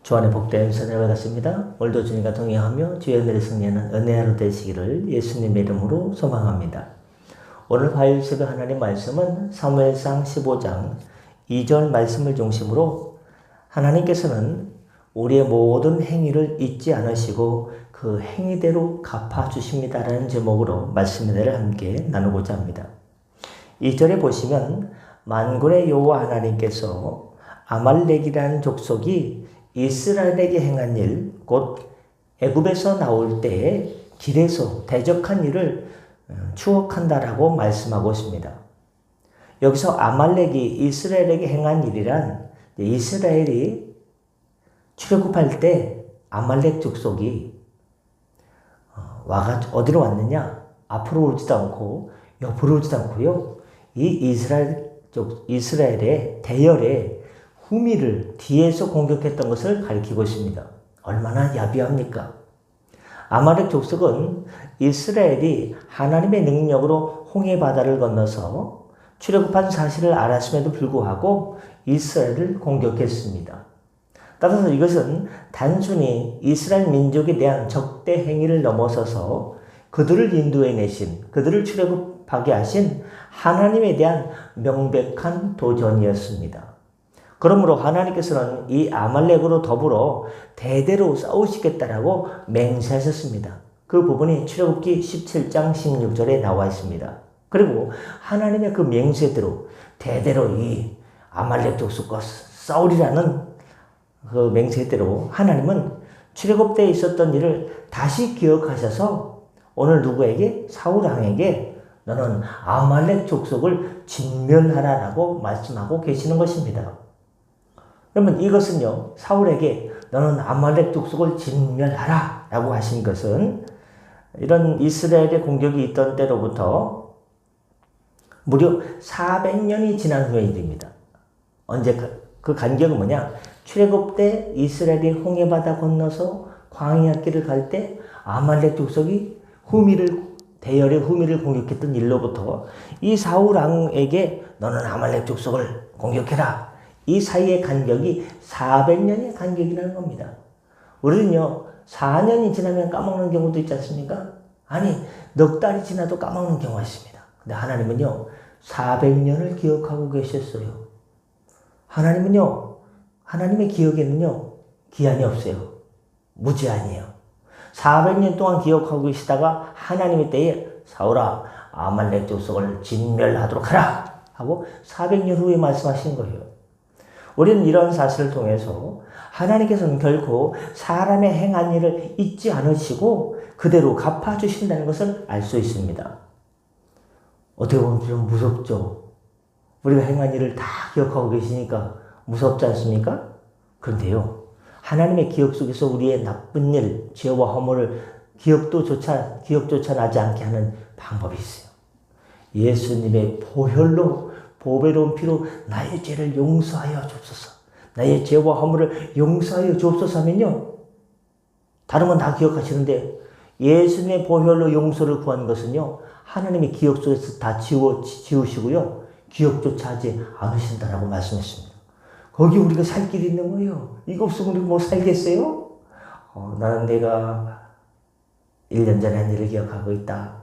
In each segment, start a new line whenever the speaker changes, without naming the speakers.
주 안에 복된 은혜를 받았습니다. 오늘도 주님과 동행하며 주의 은혜를 승리하는 은혜하루 되시기를 예수님의 이름으로 소망합니다. 오늘 화요일 새벽 하나님 말씀은 사무엘상 15장 2절 말씀을 중심으로 하나님께서는 우리의 모든 행위를 잊지 않으시고 그 행위대로 갚아주십니다라는 제목으로 말씀 은혜를 함께 나누고자 합니다. 2절에 보시면 만군의 여호와 하나님께서 아말렉이라는 족속이 이스라엘에게 행한 일, 곧 애굽에서 나올 때에 길에서 대적한 일을 추억한다라고 말씀하고 있습니다. 여기서 아말렉이 이스라엘에게 행한 일이란 이스라엘이 출애굽할 때 아말렉 족속이 어디로 왔느냐? 앞으로 오지도 않고 옆으로 오지도 않고요. 이 이스라엘의 대열에 후미를 뒤에서 공격했던 것을 가리키고 있습니다. 얼마나 야비합니까? 아말렉 족속은 이스라엘이 하나님의 능력으로 홍해 바다를 건너서 출애굽한 사실을 알았음에도 불구하고 이스라엘을 공격했습니다. 따라서 이것은 단순히 이스라엘 민족에 대한 적대 행위를 넘어서서 그들을 인도해내신, 그들을 출애굽하게 하신 하나님에 대한 명백한 도전이었습니다. 그러므로 하나님께서는 이 아말렉으로 더불어 대대로 싸우시겠다라고 맹세하셨습니다. 그 부분이 출애굽기 17장 16절에 나와 있습니다. 그리고 하나님의 그 맹세대로 대대로 이 아말렉 족속과 싸우리라는 그 맹세대로 하나님은 출애굽 때 있었던 일을 다시 기억하셔서 오늘 누구에게? 사울 왕에게 너는 아말렉 족속을 진멸하라라고 말씀하고 계시는 것입니다. 그러면 이것은요, 사울에게 너는 아말렉 족속을 진멸하라 라고 하신 것은 이런 이스라엘의 공격이 있던 때로부터 무려 400년이 지난 후의 일입니다. 언제 그 간격은 뭐냐? 출애굽 때 이스라엘이 홍해바다 건너서 광야 길을 갈 때 아말렉 족속이 대열의 후미를 공격했던 일로부터 이 사울 왕에게 너는 아말렉 족속을 공격해라. 이 사이의 간격이 400년의 간격이라는 겁니다. 우리는요, 4년이 지나면 까먹는 경우도 있지 않습니까? 아니, 넉 달이 지나도 까먹는 경우가 있습니다. 근데 하나님은요, 400년을 기억하고 계셨어요. 하나님의 기억에는요, 기한이 없어요. 무제한이에요. 400년 동안 기억하고 계시다가 하나님의 때에 사울아, 아말렉 족속을 진멸하도록 하라! 하고 400년 후에 말씀하신 거예요. 우리는 이런 사실을 통해서 하나님께서는 결코 사람의 행한 일을 잊지 않으시고 그대로 갚아주신다는 것을 알 수 있습니다. 어떻게 보면 좀 무섭죠? 우리가 행한 일을 다 기억하고 계시니까 무섭지 않습니까? 그런데요, 하나님의 기억 속에서 우리의 나쁜 일, 죄와 허물을 기억조차 나지 않게 하는 방법이 있어요. 예수님의 보혈로 보배로운 피로 나의 죄를 용서하여 주옵소서. 나의 죄와 허물을 용서하여 주옵소서 하면요, 다른 건 다 기억하시는데 예수님의 보혈로 용서를 구한 것은요, 하나님의 기억 속에서 다 지우시고요, 기억조차 하지 않으신다라고 말씀했습니다. 거기 우리가 살 길이 있는 거예요. 이거 없으면 우리가 뭐 살겠어요? 나는 내가 1년 전에 한 일을 기억하고 있다.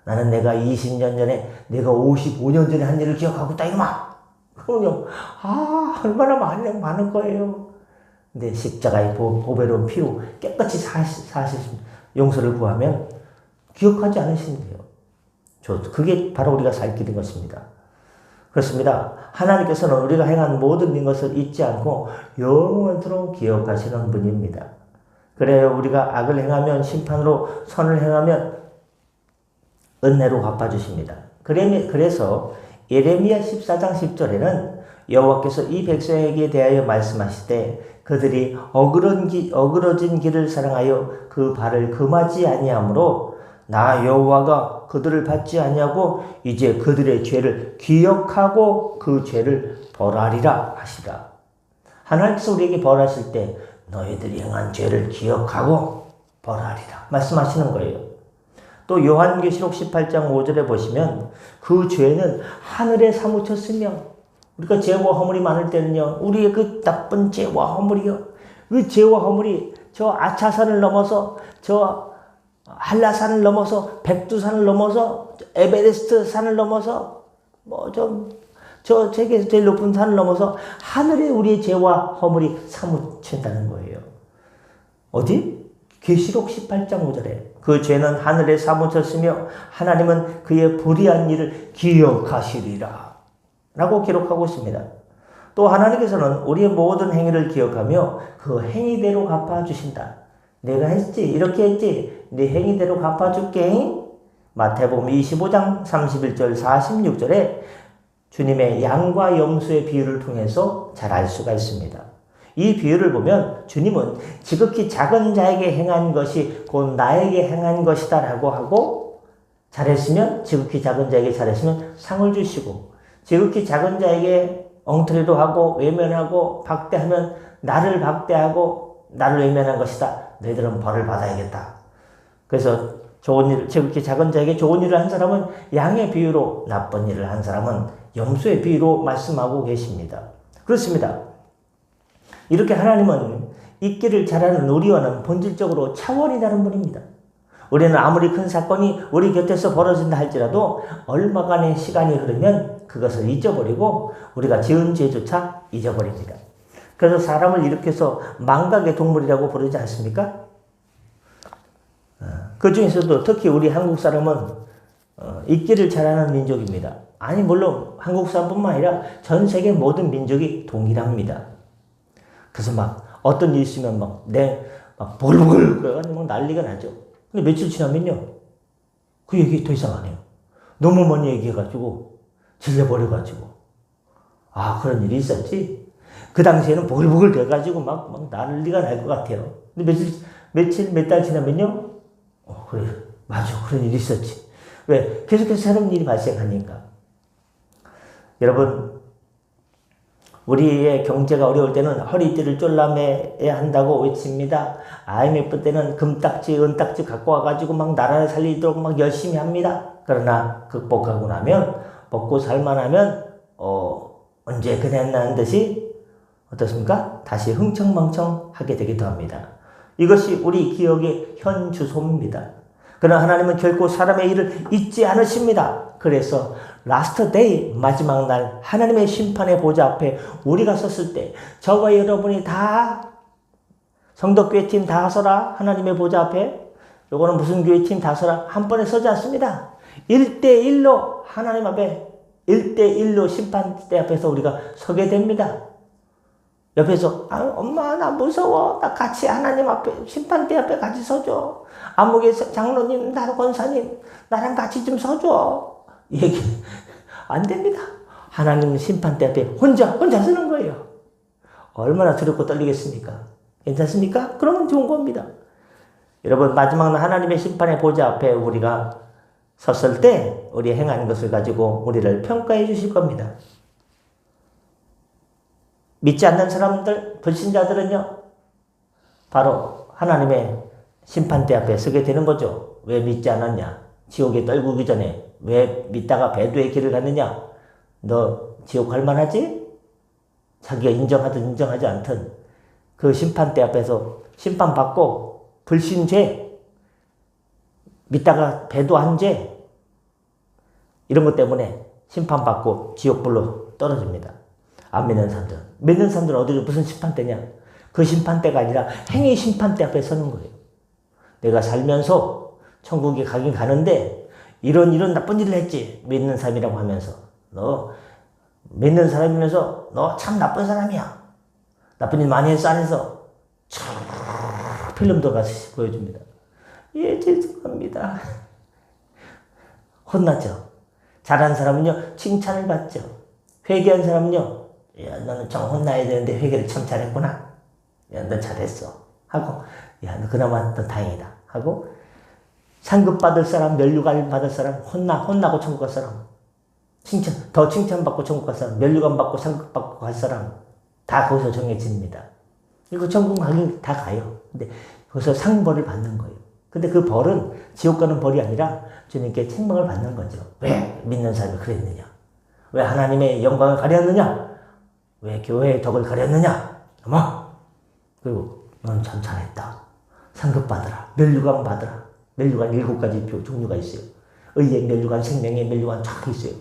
나는 내가 20년 전에, 내가 55년 전에 한 일을 기억하고 있다, 이놈아! 그럼요, 얼마나 많은 거예요. 근데 십자가의 보배로운 피로 깨끗이 용서를 구하면 기억하지 않으신대요. 그게 바로 우리가 살 길인 것입니다. 그렇습니다. 하나님께서는 우리가 행한 모든 것을 잊지 않고 영원토록 기억하시는 분입니다. 그래요, 우리가 악을 행하면 심판으로, 선을 행하면 은혜로 갚아주십니다. 그래서 예레미야 14장 10절에는 여호와께서 이 백성에게 대하여 말씀하실 때 그들이 어그러진 길을 사랑하여 그 발을 금하지 아니하므로 나 여호와가 그들을 받지 아니하고 이제 그들의 죄를 기억하고 그 죄를 벌하리라 하시라. 하나님께서 우리에게 벌하실 때 너희들이 행한 죄를 기억하고 벌하리라 말씀하시는 거예요. 또 요한계시록 18장 5절에 보시면 그 죄는 하늘에 사무쳤으며, 우리가 죄와 허물이 많을 때는요, 우리의 그 나쁜 죄와 허물이요, 그 죄와 허물이 저 아차산을 넘어서 저 한라산을 넘어서 백두산을 넘어서 에베레스트 산을 넘어서 저 세계에서 제일 높은 산을 넘어서 하늘에 우리의 죄와 허물이 사무친다는 거예요. 어디? 계시록 18장 5절에 그 죄는 하늘에 사무쳤으며 하나님은 그의 불의한 일을 기억하시리라 라고 기록하고 있습니다. 또 하나님께서는 우리의 모든 행위를 기억하며 그 행위대로 갚아주신다. 내가 했지, 이렇게 했지, 네 행위대로 갚아줄게. 마태복음 25장 31절 46절에 주님의 양과 염소의 비유를 통해서 잘 알 수가 있습니다. 이 비유를 보면 주님은 지극히 작은 자에게 행한 것이 곧 나에게 행한 것이다 라고 하고, 잘했으면 지극히 작은 자에게 잘했으면 상을 주시고, 지극히 작은 자에게 엉터리로 하고 외면하고 박대하면 나를 박대하고 나를 외면한 것이다. 너희들은 벌을 받아야겠다. 그래서 좋은 일, 지극히 작은 자에게 좋은 일을 한 사람은 양의 비유로, 나쁜 일을 한 사람은 염소의 비유로 말씀하고 계십니다. 그렇습니다. 이렇게 하나님은 있기를 잘하는 우리와는 본질적으로 차원이 다른 분입니다. 우리는 아무리 큰 사건이 우리 곁에서 벌어진다 할지라도 얼마간의 시간이 흐르면 그것을 잊어버리고 우리가 지은 죄조차 잊어버립니다. 그래서 사람을 일으켜서 망각의 동물이라고 부르지 않습니까? 그 중에서도 특히 우리 한국 사람은 잊기를 잘하는 민족입니다. 아니 물론 한국 사람뿐만 아니라 전 세계 모든 민족이 동일합니다. 그래서 막 어떤 일 있으면 막 보글보글 그래가지고 막 난리가 나죠. 근데 며칠 지나면요, 그 얘기 더 이상 안 해요. 너무 많이 얘기해가지고 질려버려가지고, 아 그런 일이 있었지. 그 당시에는 보글보글 돼가지고 막 난리가 날 것 같아요. 근데 몇 달 지나면요, 그래 맞아 그런 일이 있었지. 왜? 계속해서 새로운 일이 발생하니까. 여러분, 우리의 경제가 어려울 때는 허리띠를 졸라매야 한다고 외칩니다. IMF 때는 금딱지, 은딱지 갖고 와가지고 막 나라를 살리도록 막 열심히 합니다. 그러나 극복하고 나면, 먹고 살만하면 언제 그랬나는 듯이 어떻습니까? 다시 흥청망청하게 되기도 합니다. 이것이 우리 기억의 현 주소입니다. 그러나 하나님은 결코 사람의 일을 잊지 않으십니다. 그래서 라스트 데이, 마지막 날 하나님의 심판의 보좌 앞에 우리가 섰을 때 저와 여러분이 다, 성덕교회 팀 다 서라, 하나님의 보좌 앞에. 요거는 무슨 교회 팀 다 서라, 한 번에 서지 않습니다. 1대1로 하나님 앞에 1대1로 심판대 앞에서 우리가 서게 됩니다. 옆에서 엄마 나 무서워, 나 같이 하나님 앞에 심판대 앞에 같이 서줘. 암흑의 장로님, 나랑 권사님 나랑 같이 좀 서줘. 얘기 안 됩니다. 하나님 심판대 앞에 혼자 서는 거예요. 얼마나 두렵고 떨리겠습니까? 괜찮습니까? 그러면 좋은 겁니다. 여러분, 마지막 날 하나님의 심판의 보좌 앞에 우리가 섰을 때 우리 행한 것을 가지고 우리를 평가해 주실 겁니다. 믿지 않는 사람들, 불신자들은요, 바로 하나님의 심판대 앞에 서게 되는 거죠. 왜 믿지 않았냐? 지옥에 떨구기 전에 왜 믿다가 배도의 길을 갔느냐? 너 지옥 갈 만하지? 자기가 인정하든 인정하지 않든 그 심판대 앞에서 심판받고 불신죄, 믿다가 배도한 죄, 이런 것 때문에 심판받고 지옥불로 떨어집니다. 안 믿는 사람들. 믿는 사람들은 어디로 무슨 심판대냐? 그 심판대가 아니라 행위 심판대 앞에 서는 거예요. 내가 살면서 천국에 가긴 가는데 이런 나쁜 일을 했지. 믿는 사람이라고 하면서. 너 믿는 사람이면서 너 참 나쁜 사람이야. 나쁜 일 많이 했어 안 해서 필름도 같이 보여줍니다. 예, 죄송합니다. 혼나죠. 잘한 사람은요 칭찬을 받죠. 회개한 사람은요, 야, 너는 좀 혼나야 되는데 회개를 참 잘했구나. 야, 너 잘했어. 하고, 야, 너 그나마 너 다행이다. 하고, 상급 받을 사람, 면류관 받을 사람, 혼나고 천국 갈 사람, 더 칭찬받고 천국 갈 사람, 면류관 받고 상급 받고 갈 사람, 다 거기서 정해집니다. 이거 천국 가긴 다 가요. 근데 거기서 상벌을 받는 거예요. 근데 그 벌은 지옥 가는 벌이 아니라 주님께 책망을 받는 거죠. 왜 믿는 사람이 그랬느냐? 왜 하나님의 영광을 가렸느냐? 왜 교회의 덕을 가렸느냐? 그리고 넌 참 잘했다. 상급 받으라. 면류관 받으라. 면류관 7가지 종류가 있어요. 의의 면류관, 생명의 면류관 쫙 있어요.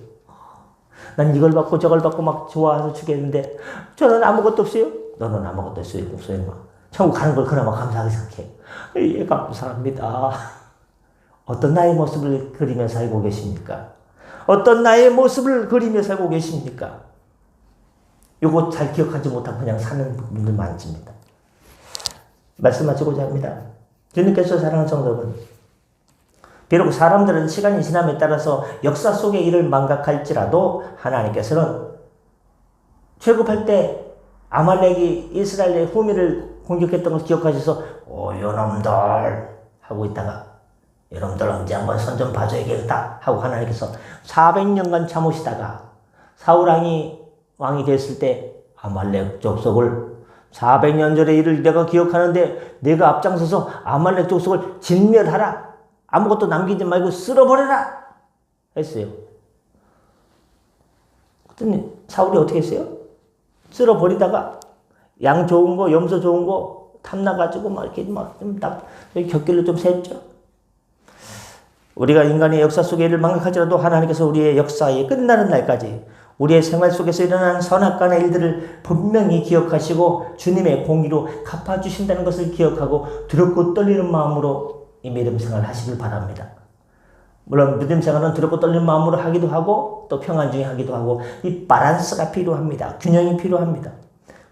난 이걸 받고 저걸 받고 막 좋아해서 주겠는데 저는 아무것도 없어요. 너는 아무것도 없어요. 천국 가는 걸 그나마 감사하게 생각해. 예, 감사합니다. 어떤 나의 모습을 그리며 살고 계십니까? 어떤 나의 모습을 그리며 살고 계십니까? 요거 잘 기억하지 못하고 그냥 사는 분들 많습니다. 말씀하시고자 합니다. 주님께서 사랑하는 성도 여러분, 비록 사람들은 시간이 지남에 따라서 역사 속의 일을 망각할지라도 하나님께서는 출애굽할 때 아말렉이 이스라엘의 후미를 공격했던 것을 기억하셔서 요놈들 하고 있다가 여러분들 언제 한번 선 좀 봐줘야겠다 하고 하나님께서 400년간 참으시다가 사울왕이 왕이 됐을 때 아말렉 족속을 400년 전의 일을 내가 기억하는데 내가 앞장서서 아말렉 족속을 진멸하라. 아무것도 남기지 말고 쓸어버려라 했어요. 그랬더니 사울이 어떻게 했어요? 쓸어버리다가 양 좋은 거, 염소 좋은 거 탐나가지고 막 이렇게 좀 곁길로 좀 샜죠. 우리가 인간의 역사 속의 일을 망각할지라도 하나님께서 우리의 역사의 끝나는 날까지 우리의 생활 속에서 일어난 선악간의 일들을 분명히 기억하시고 주님의 공의로 갚아주신다는 것을 기억하고 두렵고 떨리는 마음으로 이 믿음 생활을 하시길 바랍니다. 물론 믿음 생활은 두렵고 떨리는 마음으로 하기도 하고 또 평안 중에 하기도 하고 이 밸런스가 필요합니다. 균형이 필요합니다.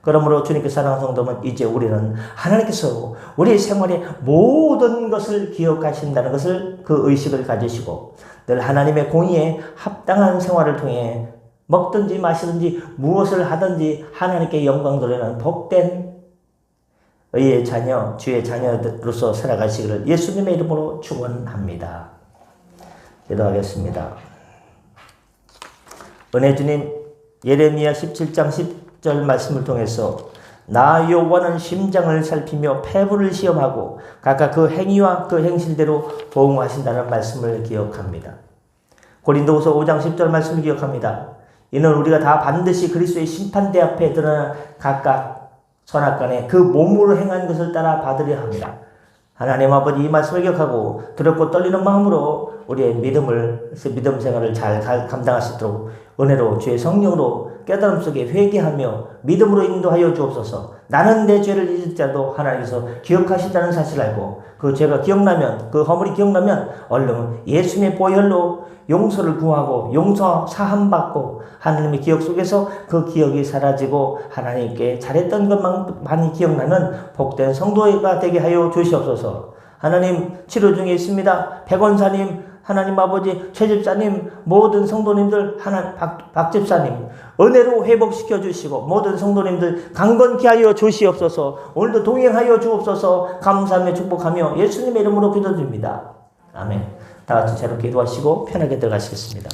그러므로 주님께 사랑하는 성도는 이제 우리는 하나님께서 우리의 생활의 모든 것을 기억하신다는 것을 그 의식을 가지시고 늘 하나님의 공의에 합당한 생활을 통해 먹든지 마시든지 무엇을 하든지 하나님께 영광 돌리는 복된 의의 자녀, 주의 자녀로서 살아가시기를 예수님의 이름으로 축원합니다. 기도하겠습니다. 은혜 주님, 예레미야 17장 10절 말씀을 통해서 나 여호와는 심장을 살피며 폐부를 시험하고 각각 그 행위와 그 행실대로 보응하신다는 말씀을 기억합니다. 고린도후서 5장 10절 말씀을 기억합니다. 이는 우리가 다 반드시 그리스도의 심판대 앞에 드러나 각각 선악간에 그 몸으로 행한 것을 따라 받으려 합니다. 하나님 아버지 이 말씀을 기억하고 두렵고 떨리는 마음으로 우리의 믿음 생활을 잘 감당할 수 있도록 은혜로 주의 성령으로 깨달음 속에 회개하며 믿음으로 인도하여 주옵소서. 나는 내 죄를 잊을 자도 하나님께서 기억하신다는 사실을 알고 그 죄가 기억나면 그 허물이 기억나면 얼른 예수님의 보혈로 용서를 구하고 용서 사함받고 하나님의 기억 속에서 그 기억이 사라지고 하나님께 잘했던 것만 많이 기억나는 복된 성도가 되게 하여 주시옵소서. 하나님 치료 중에 있습니다. 백원사님, 하나님 아버지, 최집사님, 모든 성도님들, 박집사님 은혜로 회복시켜 주시고 모든 성도님들 강건케 하여 주시옵소서. 오늘도 동행하여 주옵소서. 감사하며 축복하며 예수님의 이름으로 기도드립니다. 아멘. 다 같이 새롭게 기도하시고 편하게 들어가시겠습니다.